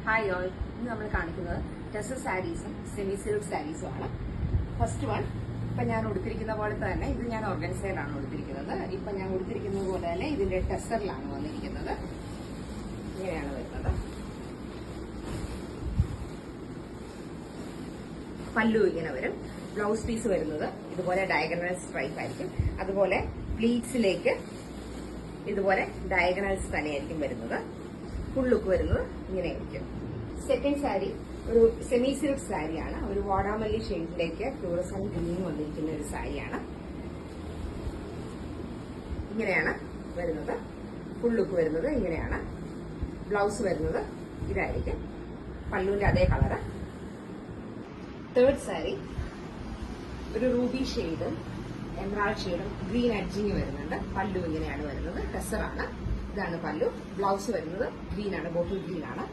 Hi all, ഇന്ന് നമ്മൾ കാണിക്കുന്നത് ടെസർ സാരീസും സെമി സിൽക്ക് സാരീസും ആണ്. ഫസ്റ്റ് വൺ ഇപ്പൊ ഞാൻ ഉടുത്തിരിക്കുന്ന പോലെ തന്നെ ഇത് ഞാൻ ഓർഗൻസൈഡാണ് ഉടുത്തിരിക്കുന്നത്. ഇപ്പൊ ഞാൻ ഉടുത്തിരിക്കുന്നത് പോലെ തന്നെ ഇതിന്റെ ടെസറിലാണ് വന്നിരിക്കുന്നത്. ഇങ്ങനെയാണ് വരുന്നത്. പല്ലു ഇങ്ങനെ വരും. ബ്ലൗസ് പീസ് വരുന്നത് ഇതുപോലെ ഡയഗണൽ സ്ട്രൈപ്പ് ആയിരിക്കും. അതുപോലെ പ്ലീറ്റ്സിലേക്ക് ഇതുപോലെ ഡയഗണൽസ് തന്നെയായിരിക്കും വരുന്നത്. ഫുൾ ലുക്ക് വരുന്നത് ഇങ്ങനെയായിരിക്കും. സെക്കൻഡ് സാരി ഒരു സെമി സിൽക്ക് സാരിയാണ്. ഒരു വാടാമല്ലി ഷെയ്ഡിലേക്ക് ഫ്ലൂറസന്റ് ഗ്രീൻ വന്നിരിക്കുന്ന ഒരു സാരിയാണ്. ഇങ്ങനെയാണ് വരുന്നത്. ഫുൾ ലുക്ക് വരുന്നത് ഇങ്ങനെയാണ്. ബ്ലൗസ് വരുന്നത് ഇതായിരിക്കും. പല്ലുവിന്റെ അതേ കളറ്. തേർഡ് സാരി ഒരു റൂബി ഷെയ്ഡും എമറാൾഡ് ഷെയ്ഡും ഗ്രീൻ എഡ്ജിങ് വരുന്നുണ്ട്. പല്ലു ഇങ്ങനെയാണ് വരുന്നത്. ടെസറാണ്. ഇതാണ് പല്ലു. ബ്ലൗസ് വരുന്നത് ഗ്രീൻ ആണ്, ബോട്ടിൽ ഗ്രീൻ ആണ്.